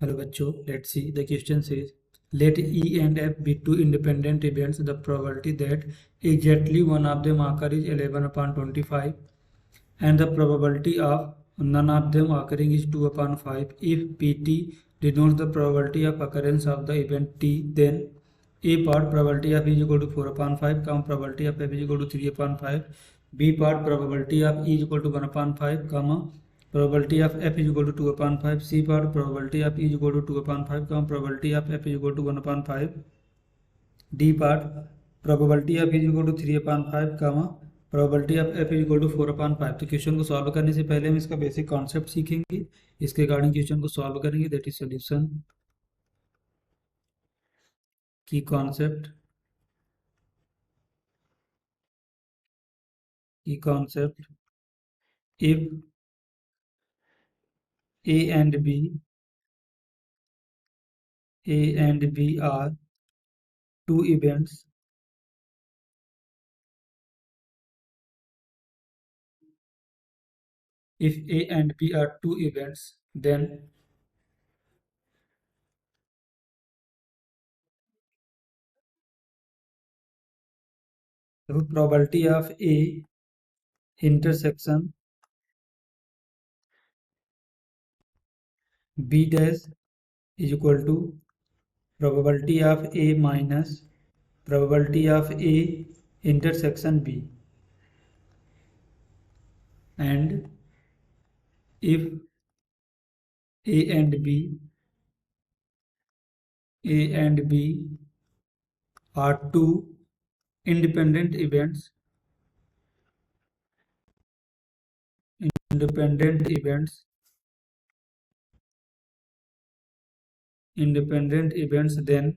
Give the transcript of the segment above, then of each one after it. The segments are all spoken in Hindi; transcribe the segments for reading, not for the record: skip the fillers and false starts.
Hello बच्चों, let's see the question says let E and F be two independent events. The probability that exactly one of them occur is 11 upon 25 and the probability of none of them occurring is 2 upon 5. If Pt denotes the probability of occurrence of the event T, then A part probability of E is equal to 4 upon 5, probability of F is equal to 3 upon 5, B part probability of E is equal to 1 upon 5, probability of F is equal to 2 upon 5, C part probability of E is equal to 2 upon 5, probability of F is equal to 1 upon 5, D part probability of E is equal to 3 upon 5, probability of F is equal to 4 upon 5. तो क्वेश्चन को सॉल्व करने से पहले हम इसका बेसिक कॉन्सेप्ट सीखेंगे, इसके अकॉर्डिंग क्वेश्चन को सॉल्व करेंगे, दैट इज सॉल्यूशन की concept if A and B are two events, if A and B are two events, then the probability of A intersection B dash is equal to probability of A minus probability of A intersection B, and if A and B are two independent events, independent events, then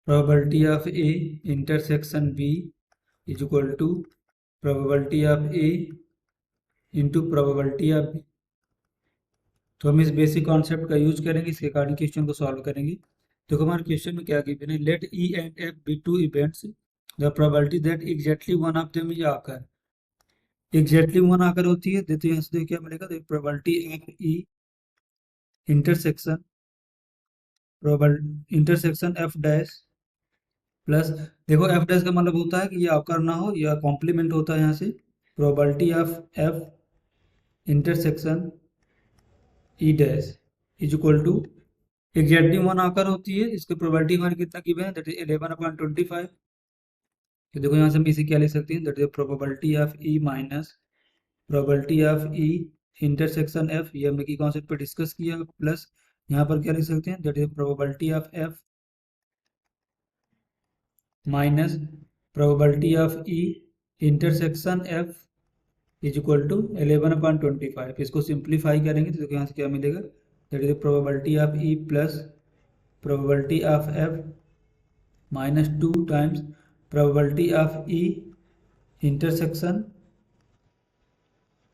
probability of A intersection B is equal to probability of A into probability of B. तो हम इस बेसिक कॉन्सेप्ट का यूज करेंगे, इसके अकॉर्डिंग क्वेश्चन को सॉल्व करेंगे। देखो हमारे क्वेश्चन में क्या गिवन है, let E and F be two events, the probability that exactly one of them is occur, exactly one occur होती है, देखो यहाँ से देखो क्या मिलेगा, देखो probability of E intersection intersection F dash plus, देखो एफ डैश का मतलब होता है कि ये आकर ना हो या कॉम्प्लीमेंट होता है यहाँ से, probability of F intersection E dash is equal to exactly one occur होती है, इसकी प्रोबेबिलिटी हमारी कितना गिवन है, दैट इज 11/25। तो देखो यहाँ से हम इसे क्या लिख सकते हैं, that is probability of E minus probability of E intersection F, ये हमने की कॉन्सेप्ट पे डिस्कस किया, प्लस यहाँ पर क्या लिख सकते हैं, that is probability of F minus probability of E intersection F is equal to 11/25। इसको सिंप्लीफाई करेंगे तो देखो यहाँ से क्या मिलेगा, that is probability of E plus probability of F minus 2 times probability of E intersection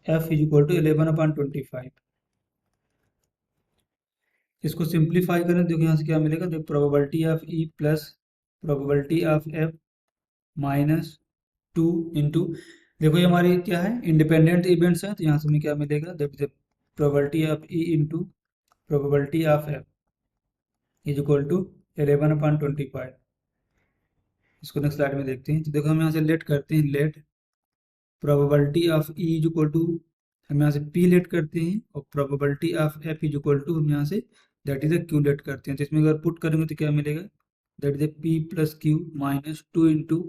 F is equal to 11/25। इसको सिंप्लीफाई करें देखो यहाँ से क्या मिलेगा, देखो probability of E plus probability of F minus 2 into, देखो ये हमारी क्या है, इंडिपेंडेंट इवेंट्स है, तो यहाँ से हमें क्या मिलेगा, that is probability of E into probability of F is equal to 11/25। इसको नेक्स्ट स्लाइड में देखते हैं, तो देखो हम यहाँ से लेट करते हैं, let probability of E is equal to, हम यहाँ से पी लेट करते हैं, और probability of F is equal to हम यहाँ say that is Q late करते हैं। तो इसमें अगर पुट करेंगे तो क्या मिलेगा, that is P plus Q minus 2 into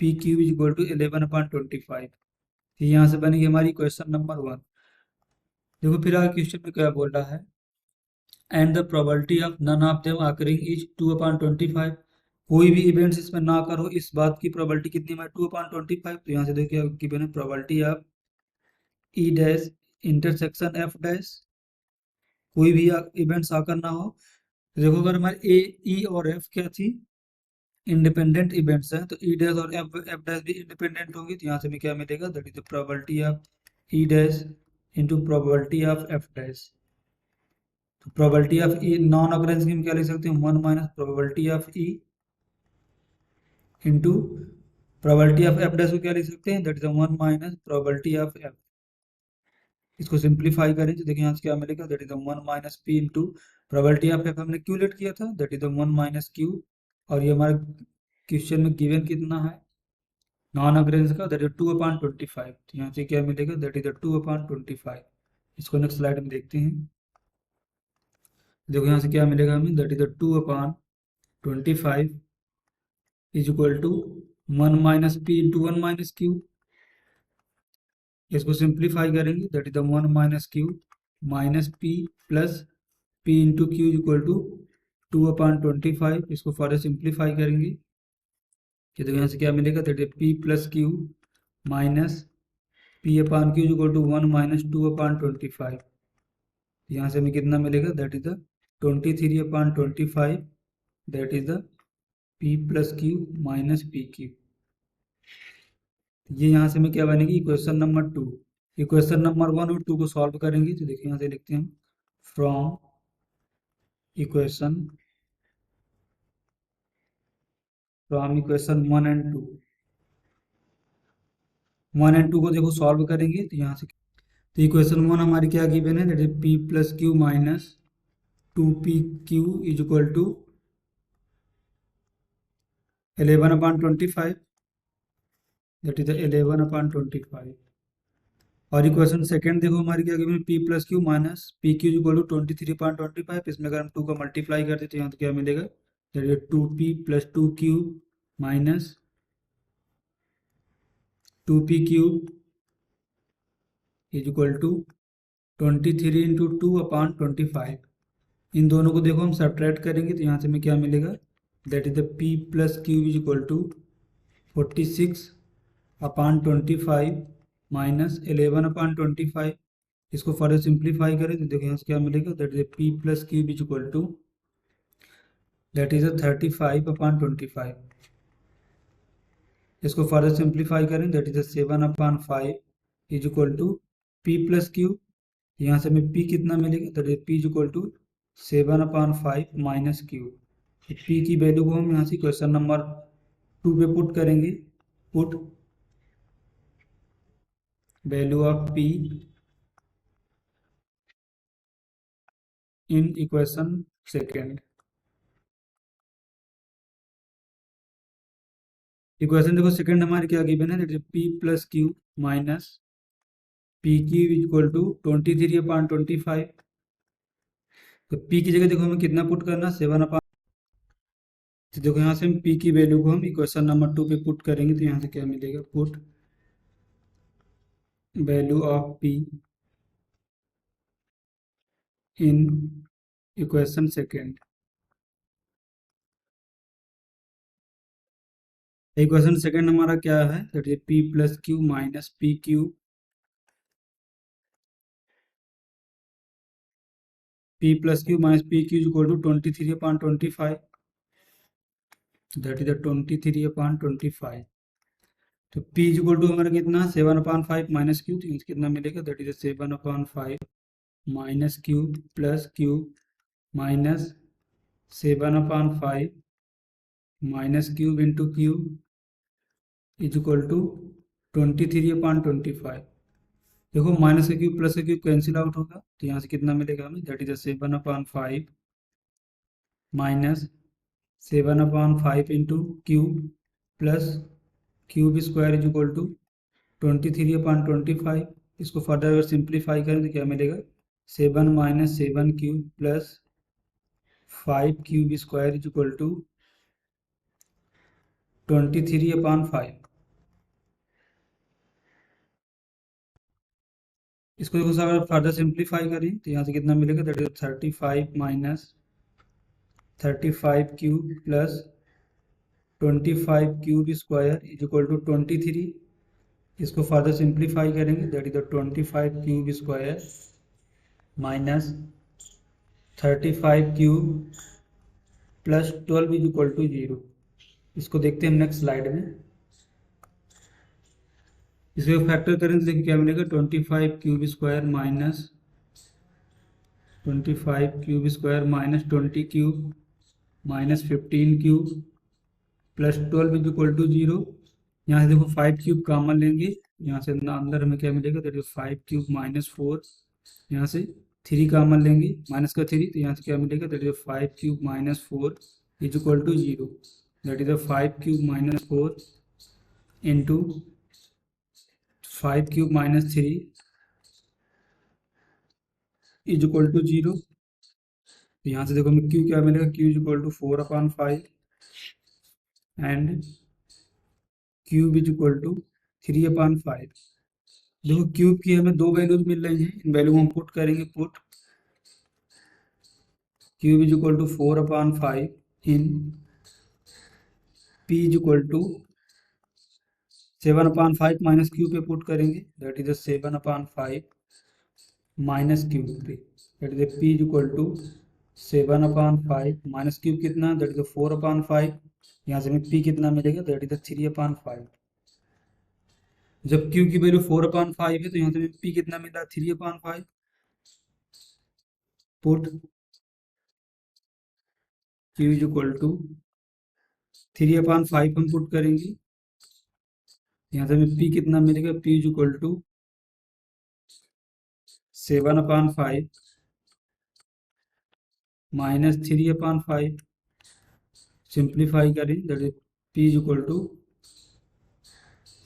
P Q is equal to 11/25। यहाँ से बनेगी हमारी क्वेश्चन नंबर 1। देखो फिर आगे क्वेश्चन में क्या बोल रहा है, and the probability of none of them occurring is 2/25। कोई भी इवेंट्स इसमें ना करो, इस बात की प्रोबेबिलिटी कितनी है, 2/25। तो यहाँ से देखिए गिवन है probability of E dash intersection F dash, कोई भी इवेंट्स आकर ना हो। तो देखो अगर हमारे ए ई और एफ क्या थी, इंडिपेंडेंट इवेंट्स हैं, तो ई डैश और एफ एफ डैश भी इंडिपेंडेंट होंगी, तो यहाँ से हमें क्या मिलेगा, that is the probability of E dash into probability of F dash. तो probability of E non occurrence की हम क्या लिख सकते हैं, 1 minus probability of E into probability of F dash को क्या लिख सकते हैं, that is 1 minus probability of F. इसको सिंप्लीफाई करें तो देखिए यहाँ से क्या मिलेगा, that is the 1 minus P into probability of F हमने क्यू लेट किया था, that is the 1 minus Q. और ये हमारे क्वेश्चन में गिवन कितना है नॉन अग्रेंस का, दैट इज 2/25। तो यहाँ से क्या मिलेगा, दैट इज द 2/25। इसको नेक्स्ट स्लाइड में देखते हैं। देखो यहाँ से क्या मिलेगा हमें, that is the 2/25 is equal to 1 minus P into 1 minus Q. इसको सिंप्लीफाई करेंगे, that is the 1 minus Q minus P plus P into Q equal to 2/25। इसको फर्दर सिंप्लीफाई करेंगे कि तो यहाँ से क्या मिलेगा, that is P plus Q minus P upon Q equal to 1 minus 2/25। यहाँ से हमें कितना मिलेगा, that is the 23/25, that is the P plus Q minus P Q. ये यहाँ से हमें क्या बनेगी, इक्वेशन नंबर 2। इक्वेशन नंबर 1 और 2 को सॉल्व करेंगे तो देखिए यहाँ से लिखते हैं फ्रॉम इक्वेशन 1 एंड 2। 1 एंड 2 को देखो सॉल्व करेंगे तो यहाँ से तो इक्वेशन 1 हमारी क्या गिवन है, that is P plus Q minus 2pq is equal to 11/25, that is 11/25। और इक्वेशन सेकंड देखो हमारी क्या गिवन है, P plus Q minus P Q equal to 23/25। इसमें अगर हम 2 का मल्टीप्लाई करते तो यहाँ तो क्या मिलेगा, that is 2p plus 2q minus 2pq is equal to 23 into 2/25। इन दोनों को देखो हम सब्ट्रैक्ट करेंगे तो यहाँ से हमें क्या मिलेगा, that is the p plus Q is equal to 46/25 minus 11/25। इसको फर्दर सिंप्लीफाई करें तो देखो यहाँ से क्या मिलेगा, that is p plus Q is equal to that is 35/25। इसको फर्दर सिंप्लीफाई करें, that is 7/5 is equal to p plus q. यहाँ से हमें p कितना मिलेगा, that is p is equal to 7/5 minus q. p की वैल्यू को हम यहाँ से क्वेश्चन नंबर 2 पे पुट करेंगे। Put value of p in equation second. Equation देखो सेकंड हमारी क्या गिवन है, that is p plus Q minus P Q equal to 23/25। तो p की जगह देखो हमें कितना पुट करना, 7/। तो देखो यहाँ से हम p की वैल्यू को हम इक्वेशन नंबर 2 पे पुट करेंगे तो यहाँ से क्या मिलेगा, put value of p in equation second. Equation second हमारा क्या है, that is p plus Q minus P Q, p plus Q minus P Q equal to 23/25, that is 23/25। तो p इक्वल टू हमारा कितना 7/5 माइनस क्यू, तो कितना मिलेगा, that is 7/5 minus Q plus Q minus 7/5 minus cube into cube is equal to 23/25। देखो माइनस का क्यूब प्लस का क्यूब कैंसिल आउट होगा तो यहाँ से कितना मिलेगा हमें, that is 7/5 minus 7/5 into cube plus cube square is equal to 23/25। इसको फर्दर अगर सिंप्लीफाई करें तो क्या मिलेगा, 7 minus 7 cube plus 5 cube square is equal to 23/5। इसको देखो अगर फर्दर सिंप्लीफाई करें तो यहाँ से कितना मिलेगा, that is 35 minus 35 cube plus 25 cube square is equal to 23। इसको फर्दर सिंप्लीफाई करेंगे, that is 25 cube square minus 35 cube plus 12 is equal to 0। इसको देखते हैं नेक्स्ट स्लाइड में। इसको फैक्टर करें तो देखिए क्या मिलेगा, 25 cube square minus 25 cube square minus 20 cube minus 15 cube plus 12 is equal to 0। यहाँ से देखो 5 क्यूब कॉमन लेंगे यहाँ से अंदर हमें क्या मिलेगा, दैट इज 5³ माइनस 4, यहाँ से 3 कॉमन लेंगे, माइनस का 3, तो यहाँ से क्या मिलेगा, that is 5³ minus 4 is equal to 0, that is 5³ minus 4 into 5³ minus 3 is equal to 0। तो यहाँ से देखो हमें क्यू क्या मिलेगा, Q is equal to 4/5 and cube is equal to 3/5। देखो क्यूब की हमें दो वैल्यूज मिल रही हैं, इन वैल्यू हम पुट करेंगे, put cube is equal to 4/5 in P is equal to 7/5 minus Q पे पुट करेंगे, दैट इज 7/5 माइनस क्यूब पे, that is P is equal to 7/5 minus cube कितना, दैट इज 4/5, यहाँ से हमें पी कितना मिलेगा, दैट इज 3/5। जब क्यू की वैल्यू 4/5 है तो यहाँ से हमें पी कितना मिला, 3/5, put Q is equal to 3/5 हम पुट करेंगे, यहाँ से हमें पी कितना मिलेगा, P is equal to 7/5 minus 3/5, simplify करें, that is P is equal to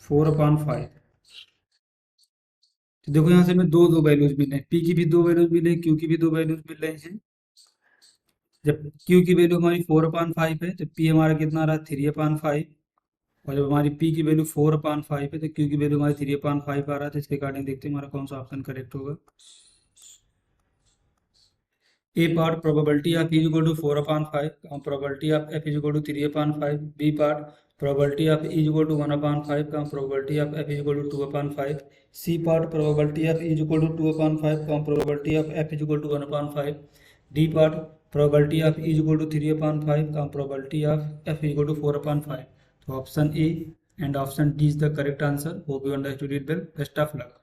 4/5। तो देखो यहाँ से हमें दो दो वैल्यूज मिले, पी की भी दो वैल्यूज मिले, क्यू की भी दो वैल्यूज मिल रही हैं। जब क्यू की वैल्यू हमारी 4/5 है तो पी हमारा कितना आ रहा है, 3/5, और जब हमारी पी की वैल्यू 4/5 है तो क्यू की वैल्यू हमारी 3/5 आ रहा है। तो इसके अकॉर्डिंग देखते हैं हमारा कौन सा ऑप्शन करेक्ट होगा। A part probability of E is equal to 4/5, probability of F is equal to 3/5. B part probability of E is equal to 1/5, probability of F is equal to 2/5. C part probability of E is equal to 2/5, probability of F is equal to 1/5. D part probability of E is equal to 3/5, probability of F is equal to 4/5. So option A and option D is the correct answer. Hope you understood it well. Best of luck.